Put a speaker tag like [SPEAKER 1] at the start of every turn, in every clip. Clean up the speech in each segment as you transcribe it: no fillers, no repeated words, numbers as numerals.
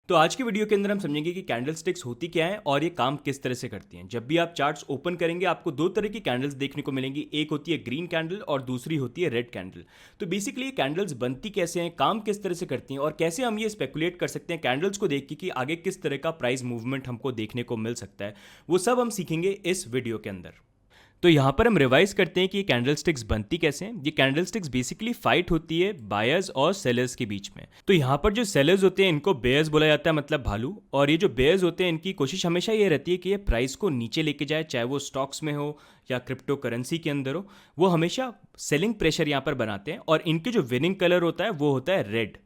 [SPEAKER 1] तो आज की वीडियो के अंदर हम समझेंगे कि कैंडल स्टिक्स होती क्या है और ये काम किस तरह से करती हैं। जब भी आप चार्ट्स ओपन करेंगे आपको दो तरह की कैंडल्स देखने को मिलेंगी, एक होती है ग्रीन कैंडल और दूसरी होती है रेड कैंडल। तो बेसिकली ये कैंडल्स बनती कैसे हैं, काम किस तरह से करती हैं और कैसे हम ये स्पेकुलेट कर सकते हैं कैंडल्स को देख के कि आगे किस तरह का प्राइस मूवमेंट हमको देखने को मिल सकता है, वो सब हम सीखेंगे इस वीडियो के अंदर। तो यहाँ पर हम रिवाइज करते हैं कि ये कैंडल स्टिक्स बनती कैसे हैं। ये कैंडल स्टिक्स बेसिकली फाइट होती है बायर्स और सेलर्स के बीच में। तो यहाँ पर जो सेलर्स होते हैं इनको बेयर्स बोला जाता है, मतलब भालू, और ये जो बेयर्स होते हैं इनकी कोशिश हमेशा ये रहती है कि ये प्राइस को नीचे लेके जाए, चाहे वो स्टॉक्स में हो या क्रिप्टो करेंसी के अंदर हो। वो हमेशा सेलिंग प्रेशर यहाँ पर बनाते हैं और इनके जो विनिंग कलर होता है वो होता है रेड।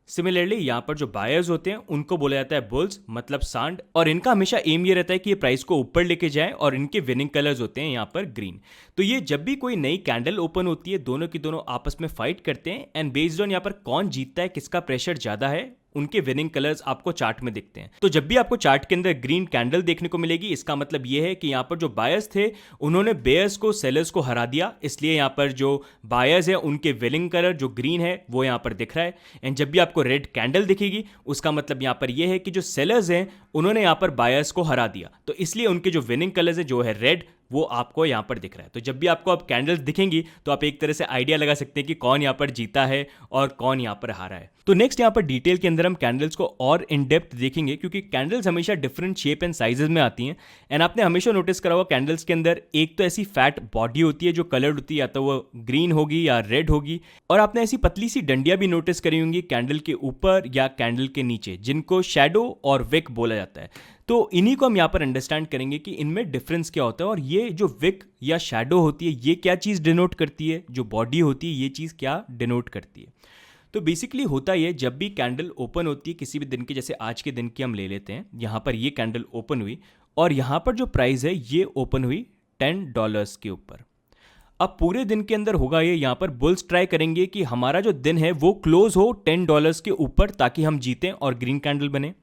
[SPEAKER 1] सिमिलरली यहाँ पर जो बायर्स होते हैं उनको बोला जाता है बुल्स, मतलब सांड, और इनका हमेशा एम ये रहता है कि ये प्राइस को ऊपर लेके जाए और इनके विनिंग कलर्स होते हैं यहाँ पर ग्रीन। तो ये जब भी कोई नई कैंडल ओपन होती है दोनों की दोनों आपस में फाइट करते हैं एंड बेस्ड ऑन यहाँ पर कौन जीतता है, किसका प्रेशर ज़्यादा है, उनके विनिंग कलर्स आपको चार्ट में दिखते हैं। तो जब भी आपको चार्ट के अंदर ग्रीन कैंडल देखने को मिलेगी इसका मतलब ये है कि यहाँ पर जो बायर्स थे उन्होंने बेयर्स को सेलर्स को हरा दिया, इसलिए यहाँ पर जो बायर्स है उनके विनिंग कलर जो ग्रीन है वो यहाँ पर दिख रहा है। एंड जब भी आपको रेड कैंडल दिखेगी उसका मतलब यहाँ पर ये है कि जो सेलर्स हैं उन्होंने यहाँ पर बायर्स को हरा दिया, तो इसलिए उनके जो विनिंग कलर्स है जो है रेड वो आपको यहाँ पर दिख रहा है। तो जब भी आपको अब कैंडल्स दिखेंगी तो आप एक तरह से आइडिया लगा सकते हैं कि कौन यहाँ पर जीता है और कौन यहाँ पर हारा है। तो नेक्स्ट यहाँ पर डिटेल के अंदर हम कैंडल्स को और इन डेप्थ देखेंगे क्योंकि कैंडल्स हमेशा डिफरेंट शेप एंड साइजेस में आती हैं। एंड आपने हमेशा नोटिस करा होगा कैंडल्स के अंदर एक तो ऐसी फैट बॉडी होती है जो कलर्ड होती है, या तो वो ग्रीन होगी या रेड होगी, और आपने ऐसी पतली सी डंडियां भी नोटिस करी होंगी कैंडल के ऊपर या कैंडल के नीचे, जिनको शैडो और विक बोला जाता है। तो इन्हीं को हम यहाँ पर अंडरस्टैंड करेंगे कि इनमें डिफरेंस क्या होता है और ये जो विक या शैडो होती है ये क्या चीज़ डिनोट करती है, जो बॉडी होती है ये चीज़ क्या डिनोट करती है। तो बेसिकली होता ये, जब भी कैंडल ओपन होती है किसी भी दिन की, जैसे आज के दिन की हम ले लेते हैं, यहाँ पर ये कैंडल ओपन हुई और यहाँ पर जो प्राइस है ये ओपन हुई $10 के ऊपर। अब पूरे दिन के अंदर होगा ये, यहाँ पर बुल्स ट्राई करेंगे कि हमारा जो दिन है वो क्लोज हो $10 के ऊपर ताकि हम जीतें और ग्रीन कैंडल बने।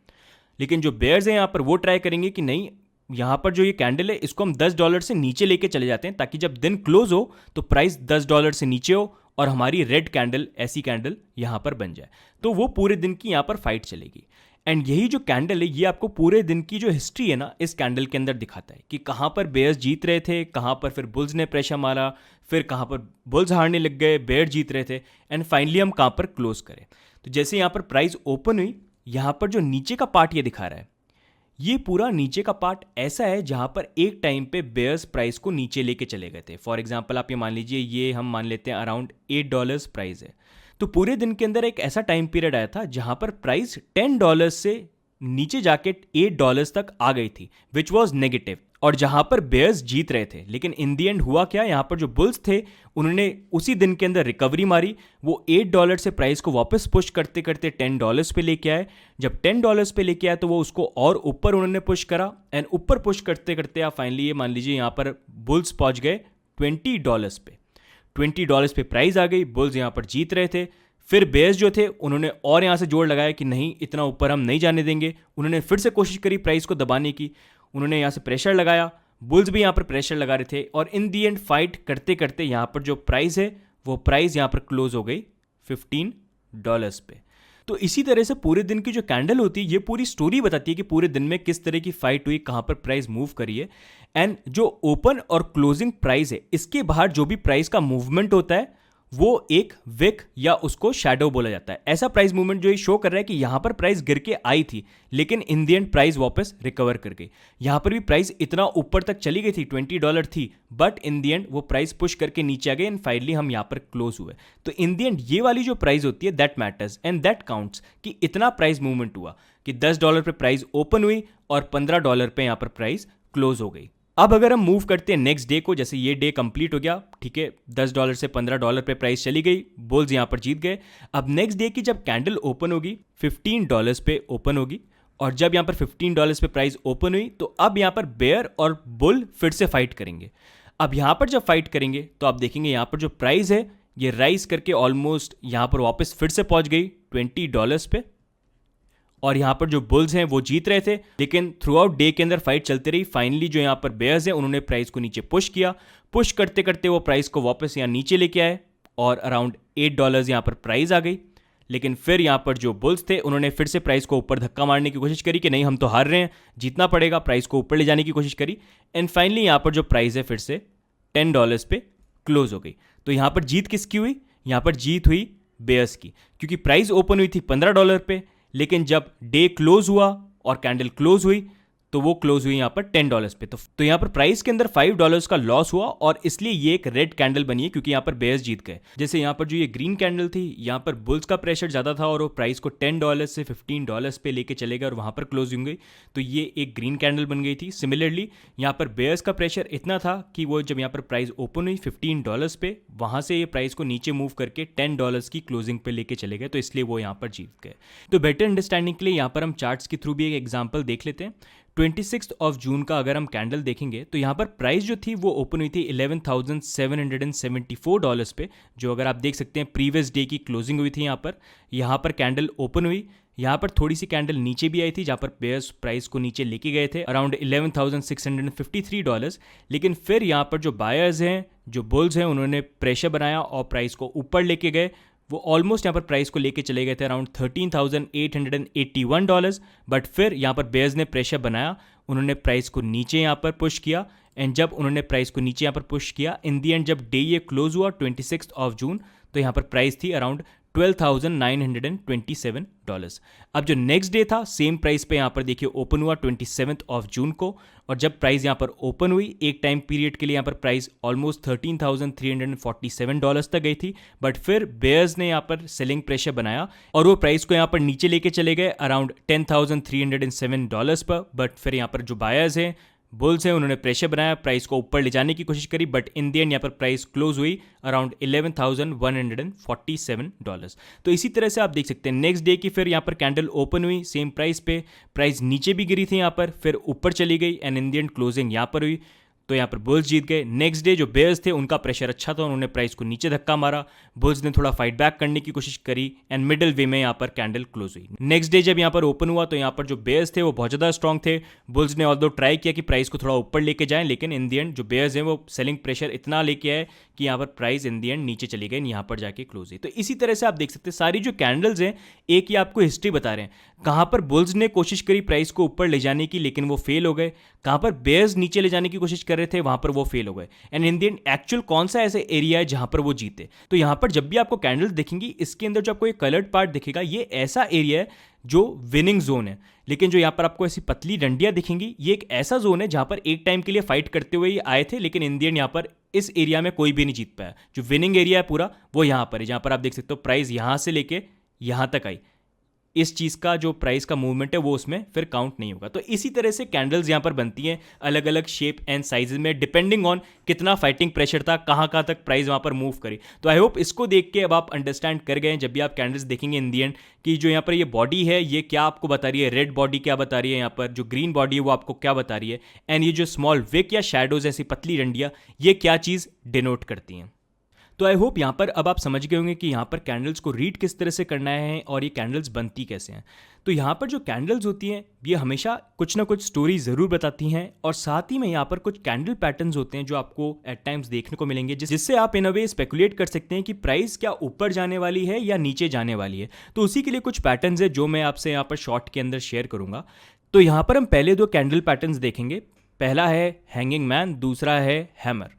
[SPEAKER 1] लेकिन जो बेयर्स हैं यहाँ पर वो ट्राई करेंगे कि नहीं, यहाँ पर जो ये कैंडल है इसको हम $10 से नीचे लेके चले जाते हैं ताकि जब दिन क्लोज हो तो प्राइस $10 से नीचे हो और हमारी रेड कैंडल, ऐसी कैंडल यहाँ पर बन जाए। तो वो पूरे दिन की यहाँ पर फाइट चलेगी। एंड यही जो कैंडल है ये आपको पूरे दिन की जो हिस्ट्री है ना इस कैंडल के अंदर दिखाता है कि कहाँ पर बेयर्स जीत रहे थे, कहाँ पर फिर बुल्स ने प्रेशर मारा, फिर कहाँ पर बुल्स हारने लग गए, बेयर जीत रहे थे, एंड फाइनली हम कहाँ पर क्लोज करें। तो जैसे यहाँ पर प्राइस ओपन हुई, यहाँ पर जो नीचे का पार्ट ये दिखा रहा है, ये पूरा नीचे का पार्ट ऐसा है जहां पर एक टाइम पे बेयर्स प्राइस को नीचे लेके चले गए थे। फॉर एग्जांपल आप ये मान लीजिए, ये हम मान लेते हैं अराउंड $8 प्राइस है। तो पूरे दिन के अंदर एक ऐसा टाइम पीरियड आया था जहां पर प्राइस $10 से नीचे जाके $8 तक आ गई थी, विच वॉज नेगेटिव, और जहां पर बेयर्स जीत रहे थे। लेकिन इन दी एंड हुआ क्या, यहाँ पर जो बुल्स थे उन्होंने उसी दिन के अंदर रिकवरी मारी, वो $8 से प्राइस को वापस पुश करते करते $10 पे लेके आए। जब $10 पे लेके आए तो वो उसको और ऊपर उन्होंने पुश करा, एंड ऊपर पुश करते करते आप फाइनली ये मान लीजिए यहाँ पर बुल्स पहुंच गए $20 पे। $20 पे प्राइस आ गई, बुल्स यहाँ पर जीत रहे थे। फिर बेयर्स जो थे उन्होंने और यहाँ से जोड़ लगाया कि नहीं, इतना ऊपर हम नहीं जाने देंगे। उन्होंने फिर से कोशिश करी प्राइस को दबाने की, उन्होंने यहाँ से प्रेशर लगाया, बुल्स भी यहाँ पर प्रेशर लगा रहे थे, और इन दी एंड फाइट करते करते यहाँ पर जो प्राइस है वो प्राइस यहाँ पर क्लोज हो गई $15 पे। तो इसी तरह से पूरे दिन की जो कैंडल होती है ये पूरी स्टोरी बताती है कि पूरे दिन में किस तरह की फाइट हुई, कहाँ पर प्राइस मूव करी है। एंड जो ओपन और क्लोजिंग प्राइस है इसके बाहर जो भी प्राइस का मूवमेंट होता है वो एक विक या उसको शैडो बोला जाता है। ऐसा प्राइस मूवमेंट जो ये शो कर रहा है कि यहाँ पर प्राइस गिर के आई थी लेकिन इन दी एंड प्राइस वापस रिकवर कर गई। यहाँ पर भी प्राइस इतना ऊपर तक चली गई थी, $20 थी, बट इन दी एंड वो प्राइस पुश करके नीचे आ गए एंड फाइनली हम यहाँ पर क्लोज हुए। तो इन दी एंड ये वाली जो प्राइस होती है that matters and that counts कि इतना प्राइस मूवमेंट हुआ कि $10 पे प्राइस ओपन हुई और $15 पे यहाँ पर प्राइस क्लोज हो गई। अब अगर हम मूव करते हैं नेक्स्ट डे को, जैसे ये डे कंप्लीट हो गया, ठीक है, $10 से $15 पे प्राइस चली गई, बुल्स यहाँ पर जीत गए। अब नेक्स्ट डे की जब कैंडल ओपन होगी $15 पे ओपन होगी, और जब यहाँ पर $15 पे प्राइस ओपन हुई तो अब यहाँ पर बेयर और बुल फिर से फाइट करेंगे। अब यहाँ पर जब फाइट करेंगे तो आप देखेंगे यहाँ पर जो प्राइस है ये राइज करके ऑलमोस्ट यहाँ पर वापस फिर से पहुँच गई $20 पे, और यहाँ पर जो बुल्स हैं वो जीत रहे थे, लेकिन थ्रू आउट डे के अंदर फाइट चलती रही। फाइनली जो यहाँ पर बेयर्स हैं उन्होंने प्राइस को नीचे पुश किया, पुश करते करते वो प्राइस को वापस यहाँ नीचे लेके आए और अराउंड $8 यहाँ पर प्राइस आ गई। लेकिन फिर यहाँ पर जो बुल्स थे उन्होंने फिर से प्राइस को ऊपर धक्का मारने की कोशिश करी कि नहीं हम तो हार रहे हैं, जीतना पड़ेगा, प्राइस को ऊपर ले जाने की कोशिश करी। एंड फाइनली यहाँ पर जो प्राइस है फिर से $10 पे क्लोज हो गई। तो यहाँ पर जीत किसकी हुई? यहाँ पर जीत हुई बेयर्स की, क्योंकि प्राइस ओपन हुई थी $15 पे, लेकिन जब डे क्लोज हुआ और कैंडल क्लोज हुई तो वो क्लोज हुई यहाँ पर $10 पे। तो यहाँ पर प्राइस के अंदर $5 का लॉस हुआ और इसलिए ये एक रेड कैंडल बनी है, क्योंकि यहाँ पर बेयर्स जीत गए। जैसे यहाँ पर जो ये ग्रीन कैंडल थी, यहाँ पर बुल्स का प्रेशर ज़्यादा था और वो प्राइस को $10 से $15 पे लेके चले गए और वहाँ पर क्लोजिंग गई, तो ये एक ग्रीन कैंडल बन गई थी। सिमिलरली यहाँ पर बेयर्स का प्रेशर इतना था कि वो जब यहाँ पर प्राइस ओपन हुई $15 पे, वहाँ से ये प्राइस को नीचे मूव करके $10 की क्लोजिंग पे लेके चले गए, तो इसलिए वो यहाँ पर जीत गए। तो बेटर अंडरस्टैंडिंग के लिए यहाँ पर हम चार्ट्स के थ्रू भी एक एग्जाम्पल देख लेते हैं। 26 जून का अगर हम कैंडल देखेंगे तो यहाँ पर प्राइस जो थी वो ओपन हुई थी $11,774 पे, जो अगर आप देख सकते हैं प्रीवियस डे की क्लोजिंग हुई थी। यहाँ पर कैंडल ओपन हुई, यहाँ पर थोड़ी सी कैंडल नीचे भी आई थी जहाँ पर बेयर्स प्राइस को नीचे लेके गए थे अराउंड $11,653, लेकिन फिर यहाँ पर जो बायर्स हैं, जो बुल्स हैं, उन्होंने प्रेशर बनाया और प्राइस को ऊपर लेके गए। वो ऑलमोस्ट यहाँ पर प्राइस को लेके चले गए थे अराउंड $13,881, बट फिर यहाँ पर बेयर्स ने प्रेशर बनाया, उन्होंने प्राइस को नीचे यहाँ पर पुश किया। एंड जब उन्होंने प्राइस को नीचे यहाँ पर पुश किया, इन दी एंड जब डे ये क्लोज हुआ 26 जून, तो यहाँ पर प्राइस थी अराउंड $12,927। अब जो नेक्स्ट डे था सेम प्राइस पे यहाँ पर देखिए ओपन हुआ 27 जून को, और जब प्राइस यहाँ पर ओपन हुई एक टाइम पीरियड के लिए यहाँ पर प्राइस ऑलमोस्ट $13,347 तक गई थी, बट फिर बेयर्स ने यहाँ पर सेलिंग प्रेशर बनाया और वो प्राइस को यहाँ पर नीचे लेके चले गए अराउंड $10,307 पर। बट फिर यहाँ पर जो बायर्स हैं, बुल्स हैं, उन्होंने प्रेशर बनाया, प्राइस को ऊपर ले जाने की कोशिश करी, बट इन द एंड यहाँ पर प्राइस क्लोज हुई अराउंड $11,147। तो इसी तरह से आप देख सकते हैं नेक्स्ट डे की फिर यहाँ पर कैंडल ओपन हुई सेम प्राइस पे, प्राइस नीचे भी गिरी थी यहाँ पर, फिर ऊपर चली गई and in the end closing यहाँ पर हुई, तो यहाँ पर बुल्स जीत गए। नेक्स्ट डे जो बेयर्स थे उनका प्रेशर अच्छा था, उन्होंने प्राइस को नीचे धक्का मारा, बुल्स ने थोड़ा फाइट बैक करने की कोशिश करी एंड मिडिल वे में यहाँ पर कैंडल क्लोज हुई। नेक्स्ट डे जब यहाँ पर ओपन हुआ तो यहाँ पर जो बेयर्स थे वो बहुत ज़्यादा स्ट्रॉन्ग थे, बुल्स ने ऑल्दो ट्राई किया कि प्राइस को थोड़ा ऊपर लेके जाएं, लेकिन इन दी एंड जो बेयर्स हैं वो सेलिंग प्रेशर इतना लेके आए कि यहाँ पर प्राइस इन दी एंड नीचे चली गई, यहाँ पर जाके क्लोज हुई। तो इसी तरह से आप देख सकते हैं सारी जो कैंडल्स हैं एक ही आपको हिस्ट्री बता रहे हैं, कहाँ पर बुल्स ने कोशिश करी प्राइस को ऊपर ले जाने की लेकिन वो फेल हो गए, कहाँ पर बेयर्स नीचे ले जाने की कोशिश कर रहे थे वहाँ पर वो फेल हो गए, and in the and actual कौन सा ऐसा एरिया है जहाँ पर वो जीते। तो यहाँ पर जब भी आपको कैंडल्स दिखेंगी इसके अंदर जो आपको एक कलर्ड पार्ट दिखेगा ये ऐसा एरिया है जो विनिंग जोन है, लेकिन जो यहाँ पर आपको ऐसी पतली डंडियाँ दिखेंगी ये एक ऐसा जोन है जहाँ पर एक टाइम के लिए फाइट करते हुए ये आए थे, लेकिन इन दी एंड यहाँ पर इस एरिया में कोई भी नहीं जीत पाया। जो विनिंग एरिया है पूरा वो यहाँ पर है, जहाँ पर आप देख सकते हो प्राइस यहाँ से लेके यहाँ तक आई, इस चीज़ का जो प्राइस का मूवमेंट है वो उसमें फिर काउंट नहीं होगा। तो इसी तरह से कैंडल्स यहाँ पर बनती हैं अलग अलग शेप एंड साइजेस में, डिपेंडिंग ऑन कितना फाइटिंग प्रेशर था, कहाँ कहाँ तक प्राइस वहाँ पर मूव करी। तो आई होप इसको देख के अब आप अंडरस्टैंड कर गए जब भी आप कैंडल्स देखेंगे इन दी एंड कि जो यहाँ पर ये बॉडी है ये क्या आपको बता रही है, रेड बॉडी क्या बता रही है, यहाँ पर जो ग्रीन बॉडी है वो आपको क्या बता रही है, एंड ये जो स्मॉल विक या शैडोज ऐसी पतली डंडियाँ ये क्या चीज़ डिनोट करती हैं। तो आई होप यहाँ पर अब आप समझ गए होंगे कि यहाँ पर कैंडल्स को रीड किस तरह से करना है और ये कैंडल्स बनती कैसे हैं। तो यहाँ पर जो कैंडल्स होती हैं ये हमेशा कुछ ना कुछ स्टोरी ज़रूर बताती हैं, और साथ ही में यहाँ पर कुछ कैंडल पैटर्न्स होते हैं जो आपको एट टाइम्स देखने को मिलेंगे, जिससे आप इन अ वे स्पेकुलेट कर सकते हैं कि प्राइस क्या ऊपर जाने वाली है या नीचे जाने वाली है। तो उसी के लिए कुछ पैटर्न्स है जो मैं आपसे यहाँ पर शॉर्ट के अंदर शेयर करूँगा। तो यहाँ पर हम पहले दो कैंडल पैटर्न्स देखेंगे, पहला है हैंगिंग मैन, दूसरा है हैमर।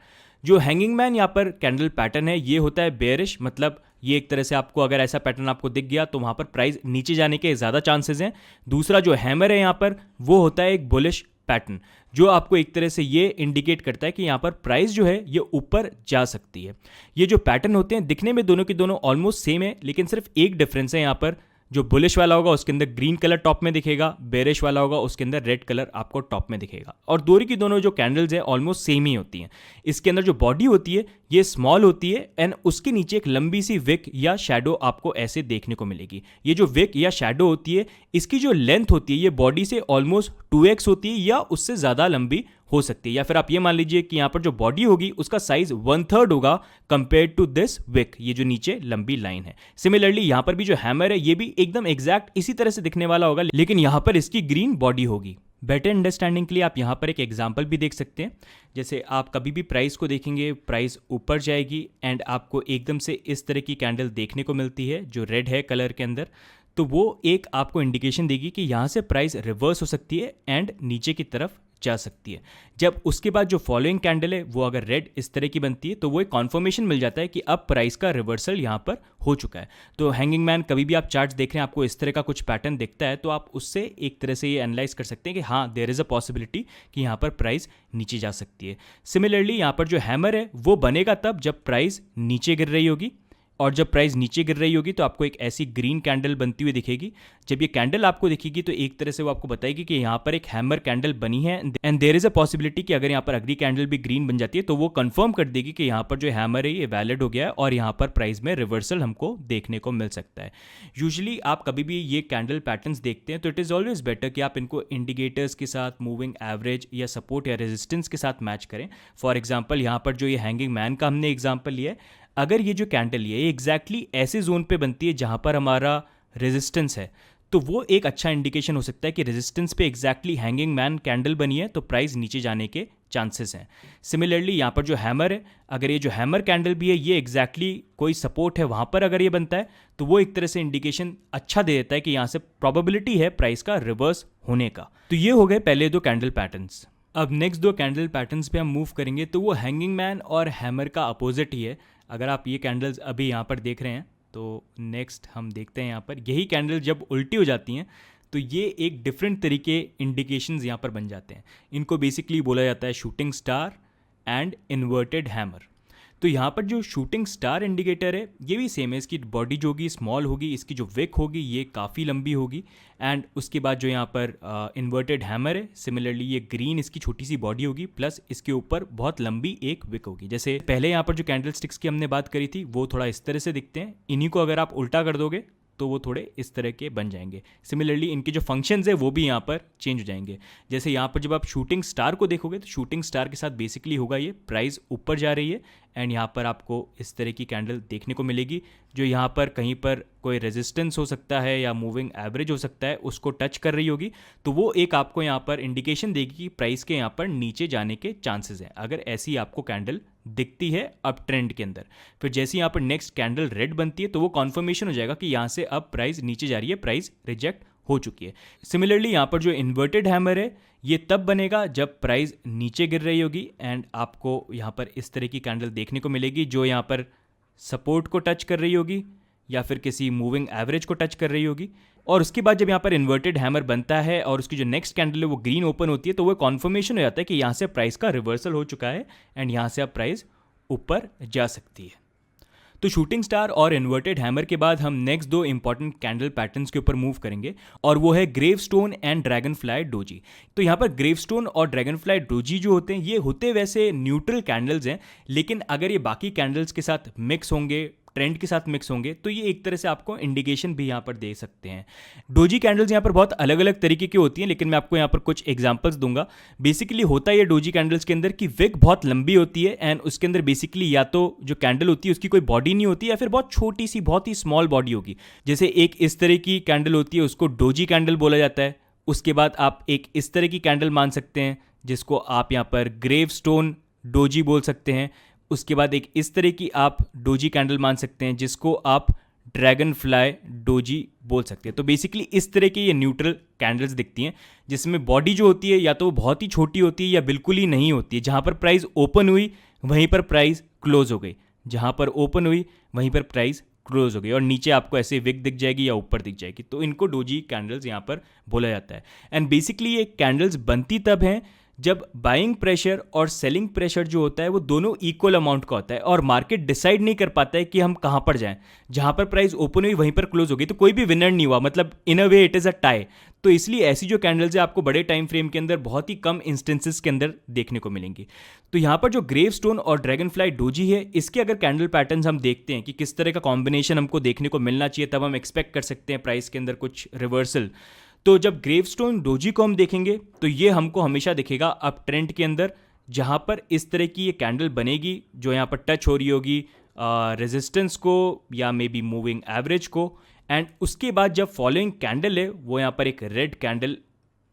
[SPEAKER 1] जो हैंगिंग मैन यहाँ पर कैंडल पैटर्न है ये होता है बेयरिश, मतलब ये एक तरह से आपको अगर ऐसा पैटर्न आपको दिख गया तो वहाँ पर प्राइस नीचे जाने के ज़्यादा चांसेस हैं। दूसरा जो हैमर है यहाँ पर वो होता है एक बुलिश पैटर्न, जो आपको एक तरह से ये इंडिकेट करता है कि यहाँ पर प्राइस जो है ये ऊपर जा सकती है। ये जो पैटर्न होते हैं दिखने में दोनों के दोनों ऑलमोस्ट सेम है, लेकिन सिर्फ एक डिफरेंस है, यहाँ पर जो बुलिश वाला होगा उसके अंदर ग्रीन कलर टॉप में दिखेगा, बेरिश वाला होगा उसके अंदर रेड कलर आपको टॉप में दिखेगा, और दोनों की दोनों जो कैंडल्स है ऑलमोस्ट सेम ही होती हैं। इसके अंदर जो बॉडी होती है ये स्मॉल होती है एंड उसके नीचे एक लंबी सी विक या शैडो आपको ऐसे देखने को मिलेगी। ये जो विक या शैडो होती है इसकी जो लेंथ होती है ये बॉडी से ऑलमोस्ट 2x होती है या उससे ज़्यादा लंबी हो सकती है। या फिर आप ये मान लीजिए कि यहाँ पर जो बॉडी होगी उसका साइज 1/3 होगा कंपेयर टू दिस विक, ये जो नीचे लंबी लाइन है। सिमिलरली यहाँ पर भी जो हैमर है ये भी एकदम एग्जैक्ट इसी तरह से दिखने वाला होगा, लेकिन यहाँ पर इसकी ग्रीन बॉडी होगी। बेटर अंडरस्टैंडिंग के लिए आप यहाँ पर एक एग्जाम्पल भी देख सकते हैं। जैसे आप कभी भी प्राइस को देखेंगे, प्राइस ऊपर जाएगी एंड आपको एकदम से इस तरह की कैंडल देखने को मिलती है जो रेड है कलर के अंदर, तो वो एक आपको इंडिकेशन देगी कि यहाँ से प्राइस रिवर्स हो सकती है एंड नीचे की तरफ जा सकती है। जब उसके बाद जो फॉलोइंग कैंडल है वो अगर रेड इस तरह की बनती है तो वो एक कॉन्फर्मेशन मिल जाता है कि अब प्राइस का रिवर्सल यहाँ पर हो चुका है। तो हैंगिंग मैन कभी भी आप चार्ट देख रहे हैं आपको इस तरह का कुछ पैटर्न दिखता है तो आप उससे एक तरह से ये एनालाइज कर सकते हैं कि हाँ देयर इज़ अ पॉसिबिलिटी कि यहाँ पर प्राइस नीचे जा सकती है। सिमिलरली यहाँ पर जो हैमर है वो बनेगा तब जब प्राइस नीचे गिर रही होगी, और जब प्राइस नीचे गिर रही होगी तो आपको एक ऐसी ग्रीन कैंडल बनती हुई दिखेगी। जब ये कैंडल आपको दिखेगी तो एक तरह से वो आपको बताएगी कि यहाँ पर एक हैमर कैंडल बनी है and there is a possibility कि अगर यहाँ पर अगली कैंडल भी ग्रीन बन जाती है तो वो कंफर्म कर देगी कि यहाँ पर जो हैमर है ये वैलिड हो गया है और यहाँ पर प्राइस में रिवर्सल हमको देखने को मिल सकता है। यूजुअली आप कभी भी ये कैंडल पैटर्न्स देखते हैं तो इट इज़ ऑलवेज बेटर कि आप इनको इंडिकेटर्स के साथ, मूविंग एवरेज या सपोर्ट या रेजिस्टेंस के साथ मैच करें। फॉर एग्जाम्पल यहाँ पर जो ये हैंगिंग मैन का हमने एग्जाम्पल लिया है, अगर ये जो कैंडल है ये एग्जैक्टली ऐसे जोन पे बनती है जहाँ पर हमारा रेजिस्टेंस है तो वो एक अच्छा इंडिकेशन हो सकता है कि रेजिस्टेंस पे एग्जैक्टली हैंगिंग मैन कैंडल बनी है तो प्राइस नीचे जाने के चांसेस हैं। सिमिलरली यहाँ पर जो हैमर है, अगर ये जो हैमर कैंडल भी है ये एग्जैक्टली कोई सपोर्ट है वहाँ पर अगर ये बनता है तो वो एक तरह से इंडिकेशन अच्छा दे देता है कि यहाँ से प्रोबेबिलिटी है प्राइस का रिवर्स होने का। तो ये हो गए पहले दो कैंडल पैटर्न्स। अब नेक्स्ट दो कैंडल पैटर्न्स पे हम मूव करेंगे तो वो हैंगिंग मैन और हैमर का अपोजिट ही है। अगर आप ये कैंडल्स अभी यहाँ पर देख रहे हैं तो नेक्स्ट हम देखते हैं यहाँ पर यही कैंडल जब उल्टी हो जाती हैं तो ये एक डिफरेंट तरीके इंडिकेशंस यहाँ पर बन जाते हैं। इनको बेसिकली बोला जाता है shooting star and inverted hammer. तो यहाँ पर जो शूटिंग स्टार इंडिकेटर है ये भी सेम है, इसकी बॉडी जो होगी स्मॉल होगी, इसकी जो विक होगी ये काफ़ी लंबी होगी एंड उसके बाद जो यहाँ पर इन्वर्टेड हैमर है सिमिलरली ये ग्रीन इसकी छोटी सी बॉडी होगी प्लस इसके ऊपर बहुत लंबी एक विक होगी। जैसे पहले यहाँ पर जो कैंडल स्टिक्स की हमने बात करी थी वो थोड़ा इस तरह से दिखते हैं, इन्हीं को अगर आप उल्टा कर दोगे तो वो थोड़े इस तरह के बन जाएंगे। सिमिलरली इनके जो फंक्शंस है वो भी यहाँ पर चेंज हो जाएंगे। जैसे यहाँ पर जब आप शूटिंग स्टार को देखोगे तो शूटिंग स्टार के साथ बेसिकली होगा ये प्राइस ऊपर जा रही है एंड यहाँ पर आपको इस तरह की कैंडल देखने को मिलेगी जो यहाँ पर कहीं पर कोई रेजिस्टेंस हो सकता है या मूविंग एवरेज हो सकता है उसको टच कर रही होगी तो वो एक आपको यहाँ पर इंडिकेशन देगी कि प्राइस के यहाँ पर नीचे जाने के चांसेस हैं अगर ऐसी आपको कैंडल दिखती है अप ट्रेंड के अंदर। फिर जैसे यहाँ पर नेक्स्ट कैंडल रेड बनती है तो वो कॉन्फर्मेशन हो जाएगा कि यहाँ से अब प्राइस नीचे जा रही है, प्राइस रिजेक्ट हो चुकी है। सिमिलरली यहाँ पर जो इन्वर्टेड हैमर है ये तब बनेगा जब प्राइस नीचे गिर रही होगी एंड आपको यहाँ पर इस तरह की कैंडल देखने को मिलेगी जो यहाँ पर सपोर्ट को टच कर रही होगी या फिर किसी मूविंग एवरेज को टच कर रही होगी। और उसके बाद जब यहाँ पर इन्वर्टेड हैमर बनता है और उसकी जो नेक्स्ट कैंडल है वो ग्रीन ओपन होती है तो वो कॉन्फर्मेशन हो जाता है कि यहाँ से प्राइस का रिवर्सल हो चुका है एंड यहाँ से अब प्राइस ऊपर जा सकती है। तो शूटिंग स्टार और इन्वर्टेड हैमर के बाद हम नेक्स्ट दो इंपॉर्टेंट कैंडल पैटर्न्स के ऊपर मूव करेंगे और वो है gravestone and dragon fly doji. तो यहाँ पर ग्रेवस्टोन और ड्रैगन फ्लाई डोजी जो होते हैं ये होते वैसे न्यूट्रल कैंडल्स हैं, लेकिन अगर ये बाकी कैंडल्स के साथ मिक्स होंगे, ट्रेंड के साथ मिक्स होंगे तो ये एक तरह से आपको इंडिकेशन भी यहाँ पर दे सकते हैं। डोजी कैंडल्स यहाँ पर बहुत अलग अलग तरीके की होती हैं लेकिन मैं आपको यहाँ पर कुछ एग्जांपल्स दूंगा। बेसिकली होता है ये डोजी कैंडल्स के अंदर कि विक बहुत लंबी होती है एंड उसके अंदर बेसिकली या तो जो कैंडल होती है उसकी कोई बॉडी नहीं होती या फिर बहुत छोटी सी बहुत ही स्मॉल बॉडी होगी। जैसे एक इस तरह की कैंडल होती है उसको डोजी कैंडल बोला जाता है। उसके बाद आप एक इस तरह की कैंडल मान सकते हैं जिसको आप यहाँ पर ग्रेवस्टोन डोजी बोल सकते हैं। उसके बाद एक इस तरह की आप डोजी कैंडल मान सकते हैं जिसको आप ड्रैगन फ्लाई डोजी बोल सकते हैं। तो बेसिकली इस तरह की ये न्यूट्रल कैंडल्स दिखती हैं जिसमें बॉडी जो होती है या तो बहुत ही छोटी होती है या बिल्कुल ही नहीं होती है। जहाँ पर प्राइस ओपन हुई वहीं पर प्राइस क्लोज हो गई, जहाँ पर ओपन हुई वहीं पर प्राइस क्लोज हो गई और नीचे आपको ऐसे विक दिख जाएगी या ऊपर दिख जाएगी। तो इनको डोजी कैंडल्स यहाँ पर बोला जाता है। एंड बेसिकली ये कैंडल्स बनती तब हैं जब बाइंग प्रेशर और सेलिंग प्रेशर जो होता है वो दोनों इक्वल अमाउंट का होता है और मार्केट डिसाइड नहीं कर पाता है कि हम कहाँ पर जाएं। जहाँ पर प्राइस ओपन हुई वहीं पर क्लोज हो गई तो कोई भी विनर नहीं हुआ, मतलब in a way it is a tie. तो इसलिए ऐसी जो कैंडल्स है आपको बड़े टाइम फ्रेम के अंदर बहुत ही कम इंस्टेंसेस के अंदर देखने को मिलेंगी। तो यहाँ पर जो ग्रेवस्टोन और ड्रैगन फ्लाई डोजी है इसके अगर कैंडल पैटर्न्स हम देखते हैं कि किस तरह का कॉम्बिनेशन हमको देखने को मिलना चाहिए तब हम एक्सपेक्ट कर सकते हैं प्राइस के अंदर कुछ रिवर्सल। तो जब ग्रेवस्टोन डोजी को हम देखेंगे तो ये हमको हमेशा दिखेगा अप ट्रेंड के अंदर, जहाँ पर इस तरह की ये कैंडल बनेगी जो यहाँ पर टच हो रही होगी रेजिस्टेंस को या मे बी मूविंग एवरेज को, एंड उसके बाद जब फॉलोइंग कैंडल है वो यहाँ पर एक रेड कैंडल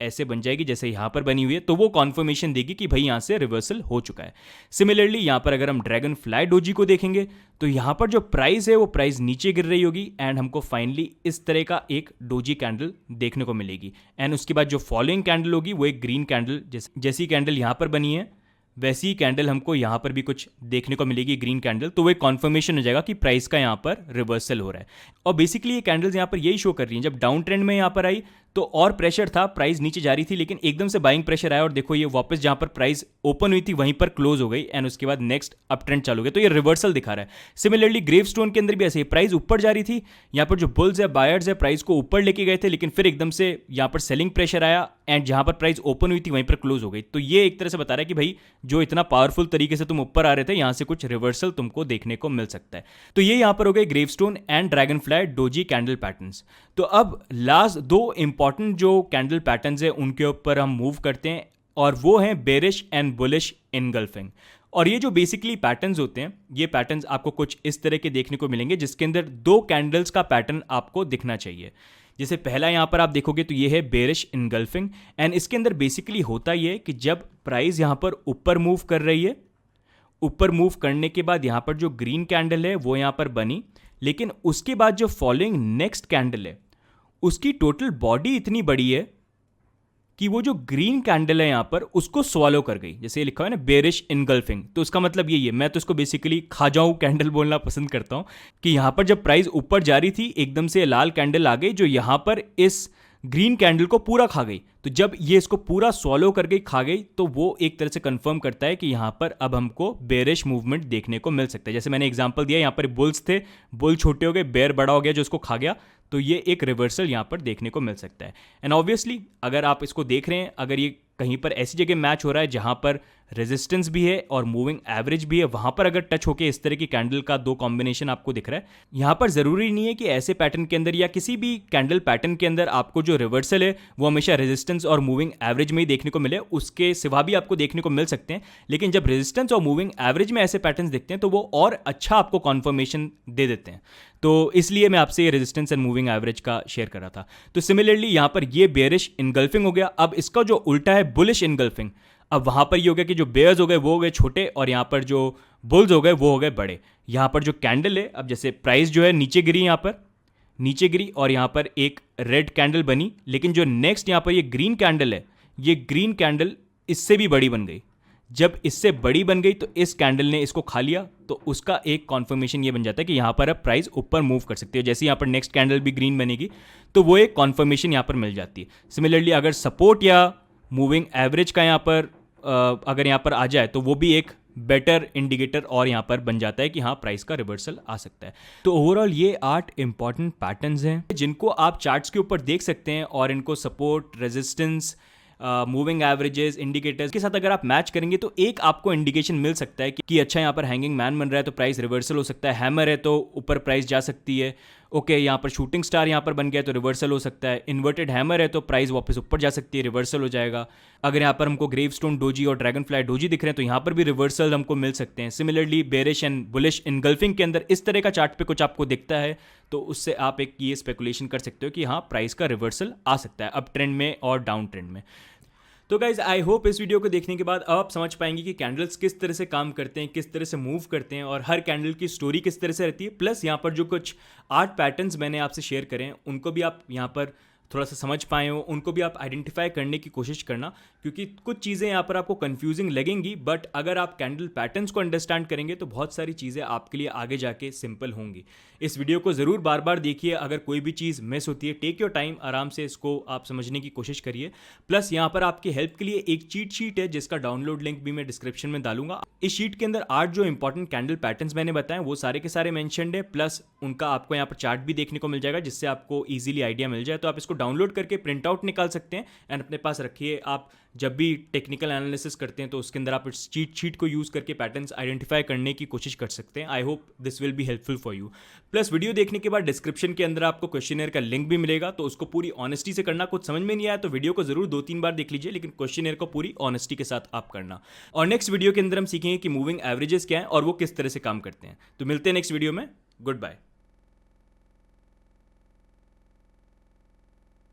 [SPEAKER 1] ऐसे बन जाएगी जैसे यहाँ पर बनी हुई है, तो वो कॉन्फर्मेशन देगी कि भाई यहाँ से रिवर्सल हो चुका है। सिमिलरली यहाँ पर अगर हम ड्रैगन फ्लाई डोजी को देखेंगे तो यहाँ पर जो प्राइस है वो प्राइस नीचे गिर रही होगी एंड हमको फाइनली इस तरह का एक डोजी कैंडल देखने को मिलेगी, एंड उसके बाद जो फॉलोइंग कैंडल होगी वो एक ग्रीन कैंडल जैसी कैंडल यहाँ पर बनी है वैसी कैंडल हमको यहाँ पर भी कुछ देखने को मिलेगी ग्रीन कैंडल, तो वो एक कॉन्फर्मेशन हो जाएगा कि प्राइस का यहाँ पर रिवर्सल हो रहा है। और बेसिकली ये कैंडल्स यहाँ पर यही शो कर रही हैं, जब डाउन ट्रेंड में यहाँ पर आई तो और प्रेशर था, प्राइस नीचे जा रही थी, लेकिन एकदम से बाइंग प्रेशर आया और देखो ये वापस जहाँ पर प्राइस ओपन हुई थी वहीं पर क्लोज हो गई एंड उसके बाद नेक्स्ट अप ट्रेंड चालू हो गया, तो ये रिवर्सल दिखा रहा है। सिमिलरली ग्रेवस्टोन के अंदर भी ऐसे ही प्राइस ऊपर जा रही थी, यहाँ पर जो बुल्स है बायर्स है प्राइस को ऊपर लेके गए थे, लेकिन फिर एकदम से यहाँ पर सेलिंग प्रेशर आया एंड जहाँ पर प्राइस ओपन हुई थी वहीं पर क्लोज हो गई। तो ये एक तरह से बता रहा है कि भाई जो इतना पावरफुल तरीके से तुम ऊपर आ रहे थे यहाँ से कुछ रिवर्सल तुमको देखने को मिल सकता है। तो ये यहाँ पर हो गए gravestone and dragon fly doji candle patterns. तो अब लास्ट दो इंपॉर्टेंट जो कैंडल पैटर्न्स है उनके ऊपर हम मूव करते हैं और वो हैं बेरिश एंड बुलिश इनगल्फिंग। और ये जो बेसिकली पैटर्न्स होते हैं ये पैटर्न्स आपको कुछ इस तरह के देखने को मिलेंगे जिसके अंदर दो कैंडल्स का पैटर्न आपको दिखना चाहिए। जैसे पहला यहाँ पर आप देखोगे तो ये है बेरिश इनगल्फिंग एंड इसके अंदर बेसिकली होता ये है कि जब प्राइस यहाँ पर ऊपर मूव कर रही है, ऊपर मूव करने के बाद यहाँ पर जो ग्रीन कैंडल है वो यहाँ पर बनी, लेकिन उसके बाद जो फॉलोइंग नेक्स्ट कैंडल है उसकी टोटल बॉडी इतनी बड़ी है कि वो जो ग्रीन कैंडल है यहाँ पर उसको स्वॉलो कर गई। जैसे ये लिखा है ना बेरिश इनगल्फिंग, तो उसका मतलब यही है, मैं तो इसको बेसिकली खा जाऊं कैंडल बोलना पसंद करता हूं कि यहाँ पर जब प्राइस ऊपर जा रही थी एकदम से लाल कैंडल आ गई जो यहाँ पर इस ग्रीन कैंडल को पूरा खा गई। तो जब ये इसको पूरा स्वॉलो कर गई, खा गई, तो वो एक तरह से कंफर्म करता है कि यहाँ पर अब हमको बेरिश मूवमेंट देखने को मिल सकता है। जैसे मैंने एग्जांपल दिया, यहाँ पर बुल्स थे, बुल छोटे हो गए, बेयर बड़ा हो गया जो उसको खा गया, तो ये एक रिवर्सल यहाँ पर देखने को मिल सकता है। एंड ऑब्वियसली अगर आप इसको देख रहे हैं, अगर ये कहीं पर ऐसी जगह मैच हो रहा है जहाँ पर रेजिस्टेंस भी है और मूविंग एवरेज भी है, वहाँ पर अगर टच होके इस तरह की कैंडल का दो कॉम्बिनेशन आपको दिख रहा है, यहाँ पर ज़रूरी नहीं है कि ऐसे पैटर्न के अंदर या किसी भी कैंडल पैटर्न के अंदर आपको जो रिवर्सल है वो हमेशा रेजिस्टेंस और मूविंग एवरेज में ही देखने को मिले, उसके सिवा भी आपको देखने को मिल सकते हैं। लेकिन जब रेजिस्टेंस और मूविंग एवरेज में ऐसे पैटर्न्स दिखते हैं तो वो और अच्छा आपको कॉन्फर्मेशन दे देते हैं। तो इसलिए मैं आपसे ये रेजिस्टेंस एंड मूविंग एवरेज का शेयर कर रहा था। तो सिमिलरली यहाँ पर ये बेयरिश इनगल्फिंग हो गया। अब इसका जो उल्टा है बुलिश इनगल्फिंग, अब वहाँ पर ये हो गया कि जो बेयर्स हो गए वो हो गए छोटे और यहाँ पर जो बुल्स हो गए वो हो गए बड़े। यहाँ पर जो कैंडल है, अब जैसे प्राइस जो है नीचे गिरी, यहाँ पर नीचे गिरी और यहाँ पर एक रेड कैंडल बनी, लेकिन जो नेक्स्ट यहाँ पर ये ग्रीन कैंडल है, ये ग्रीन कैंडल इससे भी बड़ी बन गई। जब इससे बड़ी बन गई तो इस कैंडल ने इसको खा लिया, तो उसका एक कॉन्फर्मेशन ये बन जाता है कि यहाँ पर अब प्राइस ऊपर मूव कर सकती है। जैसे यहाँ पर नेक्स्ट कैंडल भी ग्रीन बनेगी तो वो एक कॉन्फर्मेशन यहाँ पर मिल जाती है। सिमिलरली अगर सपोर्ट या मूविंग एवरेज का यहाँ पर अगर यहाँ पर आ जाए तो वो भी एक बेटर इंडिकेटर और यहाँ पर बन जाता है कि हाँ प्राइस का रिवर्सल आ सकता है। तो ओवरऑल ये 8 इंपॉर्टेंट पैटर्न्स हैं जिनको आप चार्ट्स के ऊपर देख सकते हैं और इनको support, resistance, moving averages, indicators के साथ अगर आप मैच करेंगे तो एक आपको इंडिकेशन मिल सकता है कि अच्छा यहाँ पर हैंगिंग मैन बन रहा है तो प्राइस रिवर्सल हो सकता है, हैमर है तो ऊपर प्राइस जा सकती है, ओके यहाँ पर शूटिंग स्टार यहाँ पर बन गया तो रिवर्सल हो सकता है, इन्वर्टेड हैमर है तो प्राइस वापस ऊपर जा सकती है, रिवर्सल हो जाएगा। अगर यहाँ पर हमको ग्रेवस्टोन डोजी और ड्रैगन फ्लाई डोजी दिख रहे हैं तो यहाँ पर भी रिवर्सल हमको मिल सकते हैं। Similarly bearish and bullish engulfing के अंदर इस तरह का चार्ट पे कुछ आपको दिखता है तो उससे आप एक ये स्पेकुलेशन कर सकते हो कि हाँ प्राइस का रिवर्सल आ सकता है अप ट्रेंड में और डाउन ट्रेंड में। तो गाइज आई होप इस वीडियो को देखने के बाद आप समझ पाएंगे कि कैंडल्स किस तरह से काम करते हैं, किस तरह से मूव करते हैं और हर कैंडल की स्टोरी किस तरह से रहती है। प्लस यहाँ पर जो कुछ 8 पैटर्न्स मैंने आपसे शेयर करें हैं उनको भी आप यहाँ पर थोड़ा सा समझ पाए हो, उनको भी आप आइडेंटिफाई करने की कोशिश करना, क्योंकि कुछ चीज़ें यहाँ पर आपको कंफ्यूजिंग लगेंगी बट अगर आप कैंडल पैटर्न्स को अंडरस्टैंड करेंगे तो बहुत सारी चीज़ें आपके लिए आगे जाके सिंपल होंगी। इस वीडियो को ज़रूर बार बार देखिए, अगर कोई भी चीज़ मिस होती है टेक योर टाइम, आराम से इसको आप समझने की कोशिश करिए। प्लस यहाँ पर आपकी हेल्प के लिए एक चीट शीट है जिसका डाउनलोड लिंक भी मैं डिस्क्रिप्शन में डालूंगा। इस शीट के अंदर 8 जो इंपॉर्टेंट कैंडल पैटर्न्स मैंने बताए वो सारे के सारे मेंशन्ड है, प्लस उनका आपको यहाँ पर चार्ट भी देखने को मिल जाएगा जिससे आपको ईजिली आइडिया मिल जाए। तो आप इसको डाउनलोड करके प्रिंट आउट निकाल सकते हैं एंड अपने पास रखिए। आप जब भी टेक्निकल एनालिसिस करते हैं तो उसके अंदर आप इस चीट शीट को यूज़ करके पैटर्न्स आइडेंटिफाई करने की कोशिश कर सकते हैं। I hope this will be helpful for you. Plus video देखने के बाद डिस्क्रिप्शन के अंदर आपको क्वेश्चनर का लिंक भी मिलेगा, तो उसको पूरी ऑनेस्टी से करना। कुछ समझ में नहीं आया तो वीडियो को जरूर 2-3 बार देख लीजिए, लेकिन क्वेश्चनर को पूरी ऑनेस्टी के साथ आप करना। और नेक्स्ट वीडियो के अंदर हम सीखेंगे कि मूविंग एवरेजेस क्या है और वो किस तरह से काम करते हैं। तो मिलते हैं नेक्स्ट वीडियो में। Good bye.